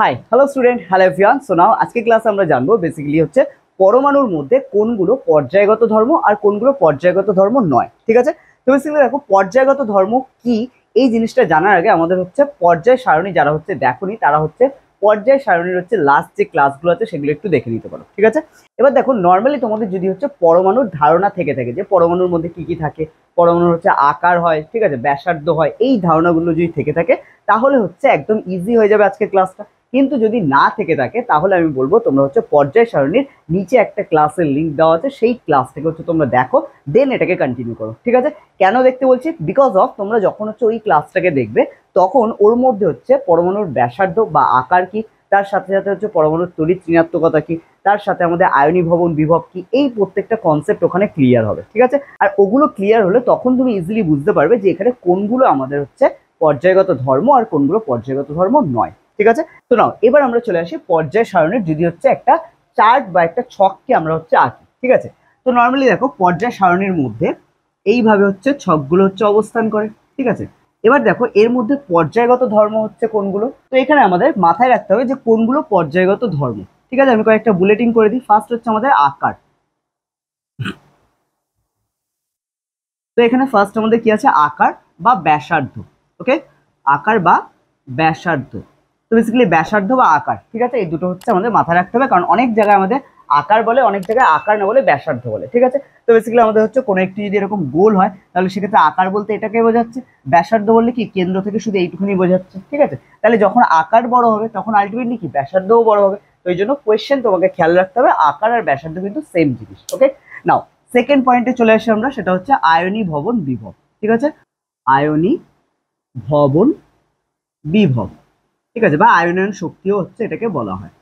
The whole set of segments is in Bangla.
Hi hello student, hello everyone. So now আজকে ক্লাসে আমরা জানবো বেসিক্যালি হচ্ছে পরমাণুর মধ্যে কোনগুলো পর্যায়গত ধর্ম আর কোনগুলো পর্যায়গত ধর্ম নয়। ঠিক আছে, তো বেসিক্যালি দেখো পর্যায়গত ধর্ম কি এই জিনিসটা জানার আগে আমাদের হচ্ছে পর্যায় সারণী যারা হচ্ছে দেখোনি তারা হচ্ছে পর্যায় সারণীর হচ্ছে লাস্ট যে ক্লাসগুলো আছে সেগুলো একটু দেখে নিতে পারো। ঠিক আছে, এবার দেখো নর্মালি তোমাদের যদি হচ্ছে পরমাণুর ধারণা থেকে থাকে যে পরমাণুর মধ্যে কি কি থাকে, পরমাণুর হচ্ছে আকার হয়, ঠিক আছে, ব্যাসার্ধ হয়, এই ধারণাগুলো যদি থেকে থাকে তাহলে হচ্ছে একদম ইজি হয়ে যাবে আজকের ক্লাসটা। কিন্তু যদি না থেকে থাকে তাহলে আমি বলবো তোমরা হচ্ছে পর্যায় সারণীর নিচে একটা ক্লাসের লিঙ্ক দেওয়া আছে, সেই ক্লাস থেকে হচ্ছে তোমরা দেখো, দেন এটাকে কন্টিনিউ করো। ঠিক আছে, কেন দেখতে বলছি, বিকজ অফ তোমরা যখন হচ্ছে ওই ক্লাসটাকে দেখবে তখন ওর মধ্যে হচ্ছে পরমাণুর ব্যাসার্ধ বা আকার কি, তার সাথে সাথে হচ্ছে পরমাণুর তড়িৎ ঋণাত্মকতা কি, তার সাথে আমাদের আয়নীভবন বিভব কি, এই প্রত্যেকটা কনসেপ্ট ওখানে ক্লিয়ার হবে। ঠিক আছে, আর ওগুলো ক্লিয়ার হলে তখন তুমি ইজিলি বুঝতে পারবে যে এখানে কোনগুলো আমাদের হচ্ছে পর্যায়গত ধর্ম আর কোনগুলো পর্যায়গত ধর্ম নয়। ঠিক আছে, তো নাও এবার আমরা চলে আসি পর্যায় সারণীর যদি হচ্ছে একটা চার্ট বা একটা ছককে আমরা হচ্ছে আঁকি। ঠিক আছে, তো নর্মালি দেখো পর্যায় সারণীর মধ্যে এইভাবে হচ্ছে ছকগুলো হচ্ছে অবস্থান করে। ঠিক আছে, এবার দেখো এর মধ্যে পর্যায়গত ধর্ম হচ্ছে কোনগুলো, তো এখানে আমাদের মাথায় রাখতে হবে যে কোনগুলো পর্যায়গত ধর্ম। ঠিক আছে, আমি কয়েকটা বুলেটিন করে দিই। ফার্স্ট হচ্ছে আমাদের আকার। তো এখানে ফার্স্ট আমাদের কি আছে, আকার বা ব্যাসার্ধ। ওকে, আকার বা ব্যাসার্ধ। তো বেসিক্যালি ব্যাসার্ধ বা আকার, ঠিক আছে, এই দুটো হচ্ছে আমাদের মাথায় রাখতে হবে, কারণ অনেক জায়গায় আমাদের আকার বলে, অনেক জায়গায় আকার না বলে ব্যাসার্ধ বলে। ঠিক আছে, তো বেসিক্যালি আমাদের হচ্ছে কোনো একটি যদি এরকম গোল হয় তাহলে সেক্ষেত্রে আকার বলতে এটাকে বোঝাচ্ছে, ব্যাসার্ধ বললে কি কেন্দ্র থেকে শুধু এইটুকুনি বোঝাচ্ছে। ঠিক আছে, তাহলে যখন আকার বড় হবে তখন আলটিমেটলি কি ব্যাসার্ধও বড় হবে। তো এই জন্য কোয়েশ্চেন তোমাকে খেয়াল রাখতে হবে আকার আর ব্যাসার্ধ কিন্তু সেম জিনিস। ওকে, নাও সেকেন্ড পয়েন্টে চলে আসি আমরা, সেটা হচ্ছে আয়নী ভবন বিভব। ঠিক আছে, আয়নী ভবন বিভব, ঠিক আছে, বা আয়নায়ন শক্তিও হচ্ছে এটাকে বলা হয়।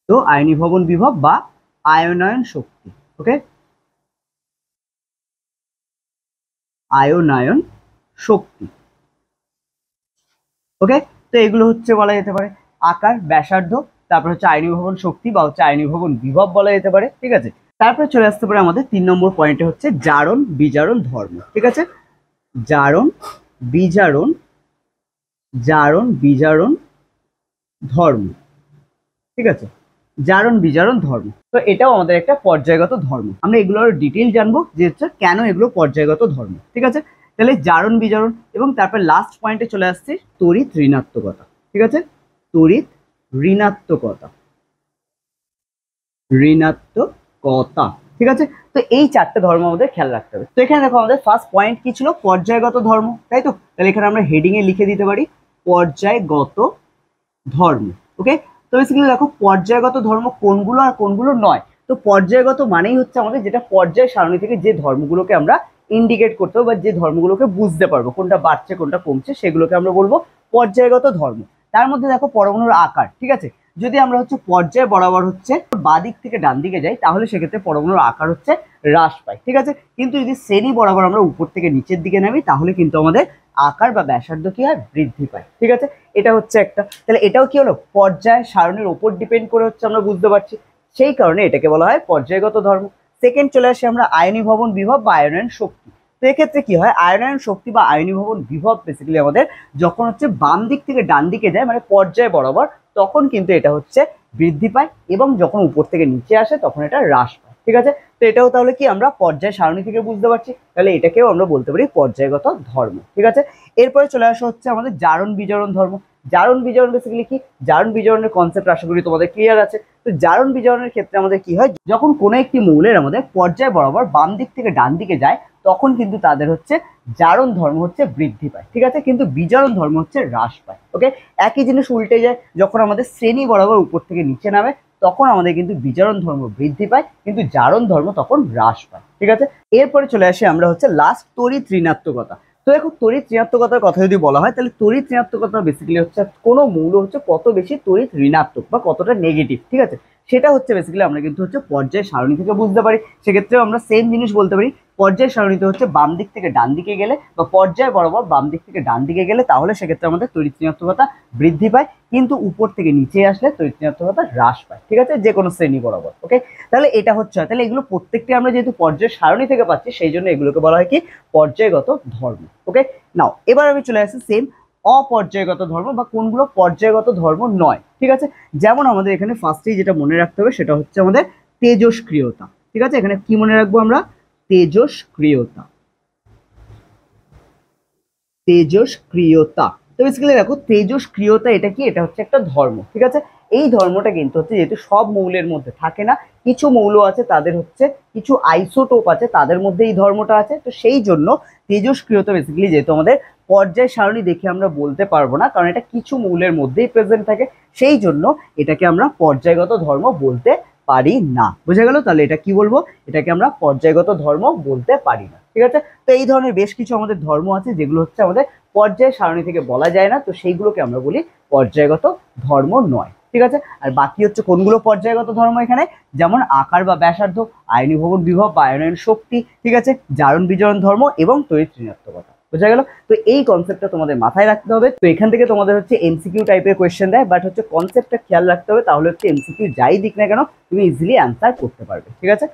তো আয়নী ভবন বিভব বা আয়নায়ন শক্তি। ওকে, আয়নায়ন শক্তি। ওকে, তো এগুলো হচ্ছে বলা যেতে পারে আকার, ব্যাসার্ধ, তারপর হচ্ছে আয়নী ভবন শক্তি বা হচ্ছে আয়নী ভবন বিভব বলা যেতে পারে। ঠিক আছে, তারপরে চলে আসতে পারে আমাদের 3 নম্বর পয়েন্টে হচ্ছে জারণ বিজারণ ধর্ম। ঠিক আছে, জারণ বিজারণ, জারণ বিজারণ ধর্ম। ঠিক আছে, জারণ বিজারণ ধর্ম, তো এটাও আমাদের একটা পর্যায়গত ধর্ম। আমরা এগুলোর ডিটেইল জানবো যে হচ্ছে কেন এগুলো পর্যায়গত ধর্ম। ঠিক আছে, তাহলে জারণ বিজারণ এবং তারপর লাস্ট পয়েন্টে চলে আসছে তড়িৎ ঋণাত্মকতা। ঠিক আছে, তড়িৎ ঋণাত্মকতা, ঋণাত্মকতা। ঠিক আছে, তো এই চারটে ধর্ম আমাদের খেয়াল রাখতে হবে। তো এখানে দেখো আমাদের ফার্স্ট পয়েন্ট কি ছিল, পর্যায়গত ধর্ম, তাই তো। তাহলে এখানে আমরা হেডিং এ লিখে দিতে পারি পর্যায়গত ধর্ম। ওকে, তো বেসিক্যালি দেখো পর্যায়গত ধর্ম কোনগুলো আর কোনগুলো নয়। তো পর্যায়গত মানেই হচ্ছে আমাদের যেটা পর্যায় সারণী থেকে যে ধর্মগুলোকে আমরা ইন্ডিকেট করতে হবে বা যে ধর্মগুলোকে বুঝতে পারবো কোনটা বাড়ছে কোনটা কমছে, সেগুলোকে আমরা বলবো পর্যায়গত ধর্ম। তার মধ্যে দেখো পরমাণুর আকার। ঠিক আছে, যদি আমরা হচ্ছে পর্যায় বরাবর হচ্ছে বাঁ দিক থেকে ডান দিকে যাই তাহলে সেক্ষেত্রে পরমাণুর আকার হচ্ছে হ্রাস পায়। ঠিক আছে, কিন্তু যদি শ্রেণী বরাবর আমরা উপর থেকে নিচের দিকে নামি তাহলে কিন্তু আমাদের আকার বা ব্যাসার্ধ কি হয়, বৃদ্ধি পায়। ঠিক আছে, এটা হচ্ছে একটা, তাহলে এটাও কি হলো পর্যায় সারণীর উপর ডিপেন্ড করে হচ্ছে আমরা বুঝতে পারছি, সেই কারণে এটাকে বলা হয় পর্যায়গত ধর্ম। সেকেন্ড চলে আসি আমরা আয়নী ভবন বিভব বা আয়নায়ন শক্তি। তো এক্ষেত্রে কি হয়, আয়নায়ন শক্তি বা আয়নী ভবন বিভব বেসিক্যালি আমাদের যখন হচ্ছে বাম দিক থেকে ডান দিকে যায় মানে পর্যায় বরাবর, তখন কিন্তু এটা হচ্ছে বৃদ্ধি পায়, এবং যখন উপর থেকে নিচে আসে তখন এটা হ্রাস পায়। ঠিক আছে, তো এটাও তাহলে কি আমরা পর্যায় সারণী থেকে বুঝতে পারছি, তাহলে এটাকেও আমরা বলতে পারি পর্যায়গত ধর্ম। ঠিক আছে, এরপরে চলে আসা হচ্ছে আমাদের জারণ বিজারণ ধর্ম। জারণ বিজারণ বেসিক্যালি কি, জারণ বিজারণের কনসেপ্ট আশা করি তোমাদের ক্লিয়ার আছে। তো জারণ বিজারণের ক্ষেত্রে আমাদের কি হয়, যখন কোনো একটি মৌলের আমাদের পর্যায় বরাবর বাম দিক থেকে ডান দিকে যায় তখন কিন্তু তাদের হচ্ছে জারণ ধর্ম হচ্ছে বৃদ্ধি পায়। ঠিক আছে, কিন্তু বিজারণ ধর্ম হচ্ছে হ্রাস পায়। ওকে, একই জিনিস উল্টে যায়, যখন আমাদের শ্রেণী বরাবর উপর থেকে নিচে নামে তখন আমাদের কিন্তু বিজারণ ধর্ম বৃদ্ধি পায়, কিন্তু জারণ ধর্ম তখন হ্রাস পায়। ঠিক আছে, এরপরে চলে আসি আমরা হচ্ছে লাস্ট তড়িৎ ঋণাত্মকতা। তো দেখো তড়িৎ ঋণাত্মকতার কথা যদি বলা হয় তাহলে তড়িৎ ঋণাত্মকতা বেসিক্যালি হচ্ছে কোনো মৌল হচ্ছে কত বেশি তড়িৎ ঋণাত্মক বা কতটা নেগেটিভ। ঠিক আছে, সেটা হচ্ছে বেসিক্যালি আমরা কিন্তু হচ্ছে পর্যায় সারণী থেকে বুঝতে পারি। সেক্ষেত্রেও আমরা সেম জিনিস বলতে পারি, পর্যায় সারণীতে হচ্ছে বাম দিক থেকে ডান দিকে গেলে বা পর্যায় বরাবর বাম দিক থেকে ডান দিকে গেলে তাহলে সেক্ষেত্রে আমাদের তড়িৎ ঋণাত্মকতা বৃদ্ধি পায়, কিন্তু উপর থেকে নিচে আসলে তড়িৎ ঋণাত্মকতা হ্রাস পায়। ঠিক আছে, যে কোনো শ্রেণী বরাবর। ওকে, তাহলে এটা হচ্ছে, তাহলে এগুলো প্রত্যেকটি আমরা যেহেতু পর্যায় সারণী থেকে পাচ্ছি সেই জন্য এগুলোকে বলা হয় কি পর্যায়গত ধর্ম। ওকে, নাও এবার আমি চলে আসি সেম অপর্যায়গত ধর্ম বা কোনগুলো পর্যায়গত ধর্ম নয়। ঠিক আছে, যেমন আমাদের এখানে ফার্স্টেই যেটা মনে রাখতে হবে সেটা হচ্ছে আমাদের তেজস্ক্রিয়তা। ঠিক আছে, এখানে কি মনে রাখবো আমরা? তেজস্ক্রিয়তা। তেজস্ক্রিয়তা। তো বেসিক্যালি দেখো তেজস্ক্রিয়তা এটা কি? এটা হচ্ছে একটা ধর্ম। ঠিক আছে, এই ধর্মটা কিন্তু হচ্ছে যেহেতু সব মৌলের মধ্যে থাকে না, কিছু মৌল আছে তাদের হচ্ছে কিছু আইসোটোপ আছে তাদের মধ্যে এই ধর্মটা আছে, তো সেই জন্য তেজস্ক্রিয়তা বেসিক্যালি যেহেতু আমাদের পর্যায় সারণী দেখে আমরা বলতে পারবো না, কারণ এটা কিছু মৌলের মধ্যেই প্রেজেন্ট থাকে, সেই জন্য এটাকে আমরা পর্যায়গত ধর্ম বলতে পারি না। বোঝা গেল? তাহলে এটা কি বলবো? এটাকে আমরা পর্যায়গত ধর্ম বলতে পারি না। ঠিক আছে, তো এই ধরনের বেশ কিছু আমাদের ধর্ম আছে যেগুলো হচ্ছে আমাদের পর্যায় সারণী থেকে বলা যায় না, তো সেইগুলোকে আমরা বলি পর্যায়গত ধর্ম নয়। ঠিক আছে, আর বাকি হচ্ছে কোনগুলো পর্যায়গত ধর্ম এখানে, যেমন আকার বা ব্যাসার্ধ, আয়নীভবন বিভব বা আয়নায়ন শক্তি, ঠিক আছে, জারণ বিজারণ ধর্ম এবং তড়িৎ ঋণাত্মকতা। বোঝা গেল? তো এই কনসেপ্টটা তোমাদের মাথায় রাখতে হবে। তো এখান থেকে তোমাদের হচ্ছে এমসিকিউ টাইপের কোয়েশ্চেন দেয়, বাট হচ্ছে কনসেপ্টটা খেয়াল রাখতে হবে, তাহলে হচ্ছে এমসিকিউ যাই দিক না কেন তুমি ইজিলি অ্যান্সার করতে পারবে। ঠিক আছে,